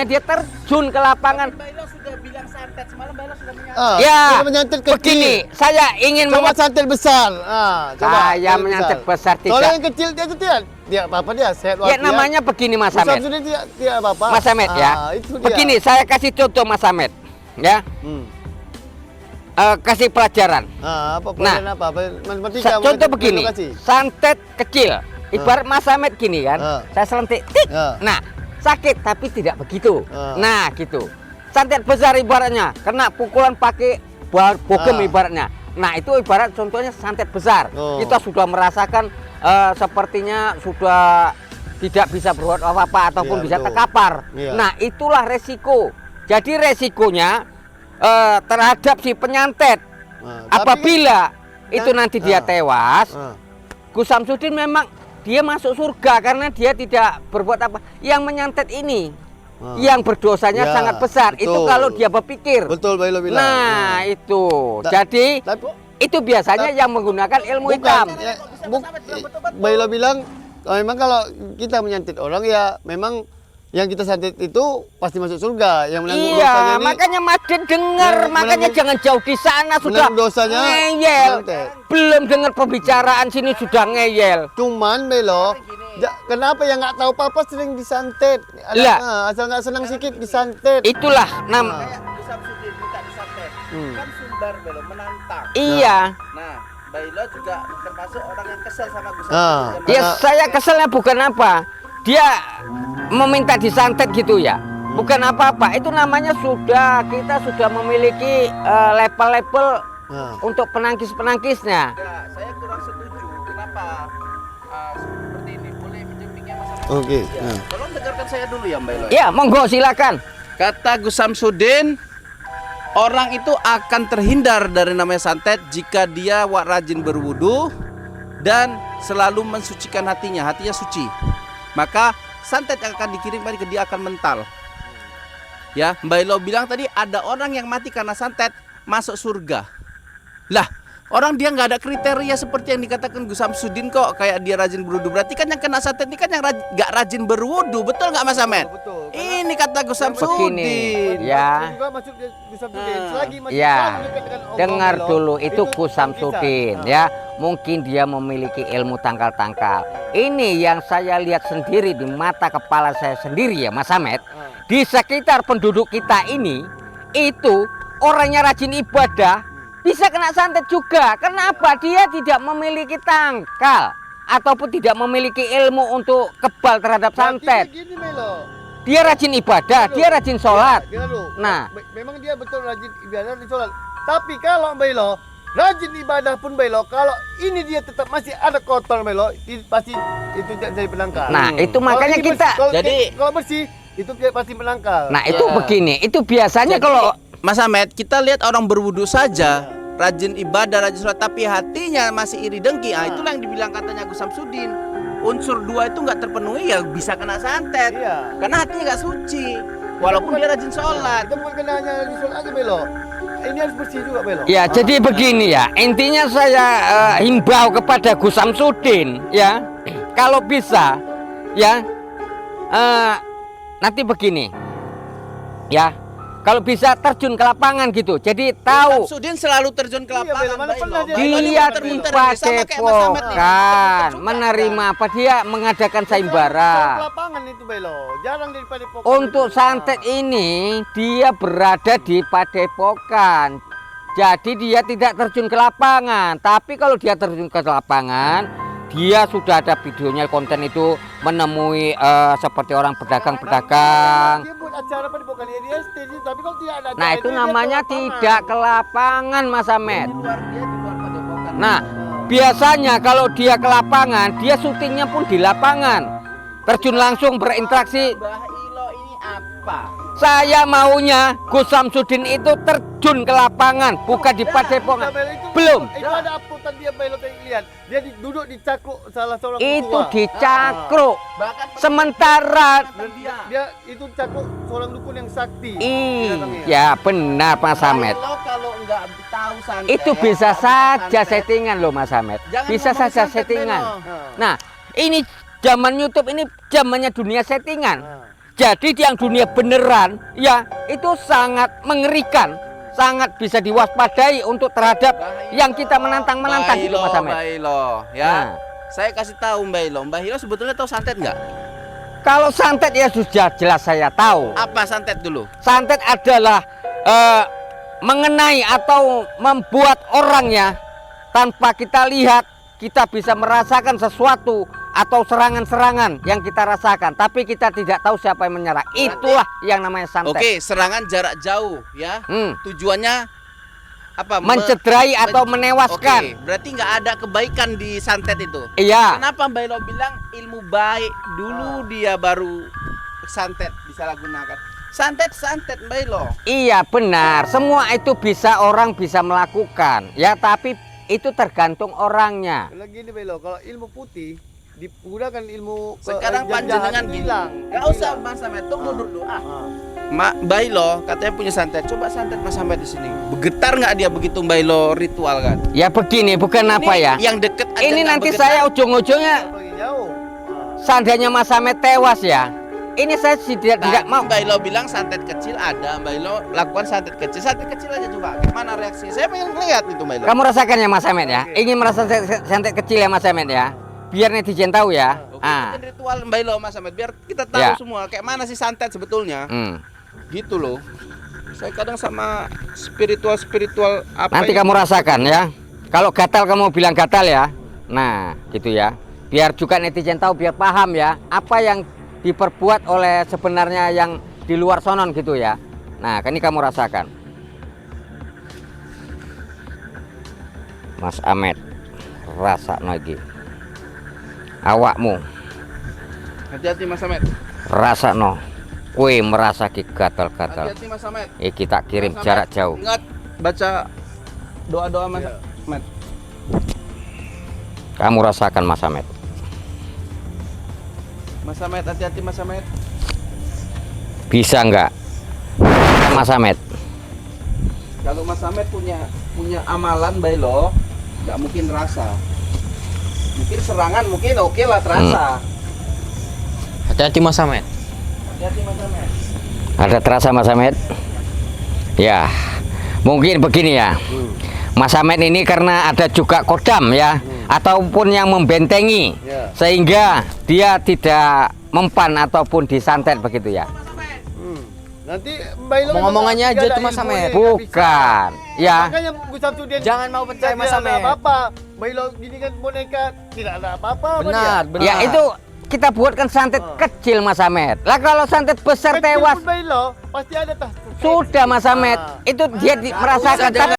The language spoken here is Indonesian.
Dia terjun ke lapangan. Bailo sudah bilang santet semalam, Bailo sudah menyantet. Ya, Kita menyantet kecil. begini, saya ingin Coba santet besar. Coba saya menyantet besar Soalnya tidak. yang kecil dia itu dia apa dia sehat Ya namanya begini Mas Hamed. Sudah tidak apa-apa. Mas Hamed ya. Itu dia. Begini, saya kasih contoh Mas Hamed. Ya. Kasih pelajaran. Apa pelajaran apa? Contoh begini, santet kecil. Ibarat Mas Hamed gini kan. Saya selentik. Tik. Nah, sakit tapi tidak begitu. Nah, gitu. Santet besar ibaratnya kena pukulan pakai bogem ibaratnya. Nah, itu ibarat contohnya santet besar. Kita sudah merasakan sepertinya sudah tidak bisa berbuat apa-apa ataupun bisa terkapar. Nah, itulah resiko. Jadi resikonya terhadap si penyantet. Apabila itu nanti dia tewas, Gus Samsudin memang dia masuk surga karena dia tidak berbuat apa. Yang menyantet ini yang berdosanya sangat besar. Betul. Itu kalau dia berpikir. Betul, Bailo bilang. Nah, itu. Jadi itu biasanya yang menggunakan ilmu hitam. Bailo bilang memang kalau kita menyantet orang ya memang yang kita santet itu pasti masuk surga. Yang menanggung dosanya ini, makanya Maden dengar, makanya jangan jauh di sana sudah dosanya ngeyel. Belum dengar pembicaraan sini sudah ngeyel. Cuman Bailo, kenapa yang nggak tahu apa-apa sering disantet? Asal nggak senang sedikit disantet. Itulah Gus Samsudin minta disantet. Kan Sumbar Bailo menantang. Iya. Nah, Bailo juga termasuk orang yang kesel sama Gus Samsudin. Ya saya keselnya bukan apa. Dia meminta disantet gitu ya. Bukan apa-apa. Itu namanya kita sudah memiliki level-level untuk penangkis-penangkisnya. Ya, saya kurang setuju. Kenapa seperti ini? Boleh menjempingnya Mas Hamed? Oke. Tolong dengarkan saya dulu ya, Mbak Elo. Ya, monggo silakan. Kata Gus Samsudin, orang itu akan terhindar dari namanya santet jika dia rajin berwudu dan selalu mensucikan hatinya. Hatinya suci. Maka santet yang akan dikirim ke dia akan mental. Ya, Mbak Elo bilang tadi ada orang yang mati karena santet masuk surga. Lah, orang dia nggak ada kriteria seperti yang dikatakan Gus Samsudin kok, kayak dia rajin berwudu. Berarti kan yang kena santet ini kan yang nggak rajin berwudu, betul nggak Mas Hamed? Betul. Ini kata Gus Samsudin. Ya. Ya. Dengar dulu itu Gus Samsudin ya. Mungkin dia memiliki ilmu tangkal-tangkal. Ini yang saya lihat sendiri di mata kepala saya sendiri ya Mas Hamed. Di sekitar penduduk kita ini itu orangnya rajin ibadah bisa kena santet juga. Kenapa? Dia tidak memiliki tangkal ataupun tidak memiliki ilmu untuk kebal terhadap santet. Dia rajin ibadah, dia rajin sholat. Nah, memang dia betul rajin ibadah dan sholat. Tapi kalau Bailo rajin ibadah pun Bailo, kalau ini dia tetap masih ada kotor Bailo, pasti itu tidak jadi penangkal. Nah, itu makanya kita. Kalau bersih itu pasti penangkal. Nah, itu begini, itu biasanya kalau Mas Hamed, kita lihat orang berwudu saja, rajin ibadah, rajin sholat, tapi hatinya masih iri dengki. Itulah yang dibilang katanya Gus Samsudin. Unsur dua itu nggak terpenuhi ya bisa kena santet. Karena hatinya nggak suci. Walaupun dia rajin sholat. Itu bukan hanya rajin sholat aja Belo. Ini harus bersih juga Belo. ya jadi begini ya. Intinya saya himbau kepada Gus Samsudin ya. Kalau bisa ya nanti begini ya. Kalau bisa terjun ke lapangan gitu, jadi tahu. Samsudin selalu terjun ke lapangan. Dia di Padepokan menerima apa dia mengadakan sayembara. Lapangan itu Belo, jarang di Padepokan. Untuk santet ini dia berada di Padepokan. Jadi dia tidak terjun ke lapangan. Tapi kalau dia terjun ke lapangan, dia sudah ada videonya, konten itu menemui seperti orang pedagang-pedagang. Acara Padepokan dia stage, tapi kalau tidak ada. Nah, itu namanya tidak ke lapangan Mas Hamed. Nah, biasanya kalau dia ke lapangan, dia syutingnya pun di lapangan. Terjun langsung berinteraksi. Mbah Ilo ini apa? Saya maunya Gus Samsudin itu terjun ke lapangan, bukan di Padepokan. Belum. Itu ada uploadan dia Belo, lihat. Dia duduk di cakruk salah seorang Itu ketua. di cakruk. Sementara dia itu cakruk seorang dukun yang sakti. Iya, benar Mas Hamed. Kalau nggak tahu santet, Itu bisa saja settingan loh Mas Hamed. Jangan Bisa ngomong saja santet, settingan. Belo. Nah, ini zaman YouTube ini zamannya dunia settingan. Jadi yang dunia beneran ya itu sangat mengerikan, sangat bisa diwaspadai untuk terhadap yang kita menantang gitu Mas Amet. Mbak Ilo, ya. Saya kasih tahu Mbak Ilo sebetulnya tahu santet nggak? Kalau santet ya sudah jelas saya tahu. Apa santet dulu? Santet adalah mengenai atau membuat orangnya tanpa kita lihat, kita bisa merasakan sesuatu atau serangan-serangan yang kita rasakan, tapi kita tidak tahu siapa yang menyerang. Itulah yang namanya santet. Oke, serangan jarak jauh ya. Tujuannya apa? Mencederai atau menewaskan. Oke, berarti nggak ada kebaikan di santet itu. Iya. Kenapa Mbak Ilo bilang ilmu baik dulu dia baru santet disalahgunakan? Santet Mbak Ilo. Iya benar, semua itu bisa orang bisa melakukan ya, tapi itu tergantung orangnya. Kalau gini Belo, kalau ilmu putih digunakan ilmu sekarang panjenengan gini. Gak usah Mas Amet, tunggu dulu. Mbak Ilo katanya punya santet. Coba santet Mas Amet di sini. Bergetar nggak dia begitu Mbak Ilo ritual kan? Ya begini, bukan ini apa ya? Yang deket aja. Ini nanti saya ujung-ujungnya seandainya Mas Amet tewas ya. Ini saya tidak mau. Mbak Ilo bilang santet kecil ada. Mbak Ilo lakukan santet kecil aja coba. Gimana reaksi? Saya pengen lihat itu Mbak Ilo. Kamu rasakan ya Mas Amet ya? Ingin merasa santet kecil ya Mas Amet ya? Biar netizen tahu ya. Bikin ritual Mbak Ilo Mas Amet biar kita tahu semua kayak mana sih santet sebetulnya. Gitu loh. Saya kadang sama spiritual apa. Nanti kamu rasakan ya. Kalau gatal kamu bilang gatal ya. Nah, gitu ya. Biar juga netizen tahu, biar paham ya apa yang diperbuat oleh sebenarnya yang di luar sonon gitu ya. Nah, ini kamu rasakan. Mas Amet, rasa lagi. Awakmu. Hati-hati Mas Amet. Rasa no. Kue merasa gatal-gatal. Hati-hati Mas Amet. Kita kirim Mas jarak Amet, jauh. Ingat baca doa-doa Mas Amet. Kamu rasakan Mas Amet. Mas Amet, hati-hati Mas Amet. Bisa nggak Mas Amet? Kalau Mas Amet punya amalan Mbak Ilo, nggak mungkin rasa. Mungkin serangan mungkin oke lah terasa. Hati-hati Mas Amet. Hati-hati Mas Amet. Ada terasa Mas Amet? Ya, mungkin begini ya. Mas Amet ini karena ada juga kodam ya, ataupun yang membentengi, sehingga dia tidak mempan ataupun disantet begitu ya. Nanti Mbak Ilo Ngomong-ngomongannya aja tuh Mas Amet. Bukan, ya. Makanya Gus Samsudin Jangan mau percaya Mas Amet. Apa-apa. Mbak Ilo gini kan boneka tidak ada apa-apa. Benar. Ya itu kita buatkan santet kecil Mas Amet. Lah kalau santet besar tewas, Mbak Ilo pasti ada tas. sudah Mas Amet. Itu dia merasakan.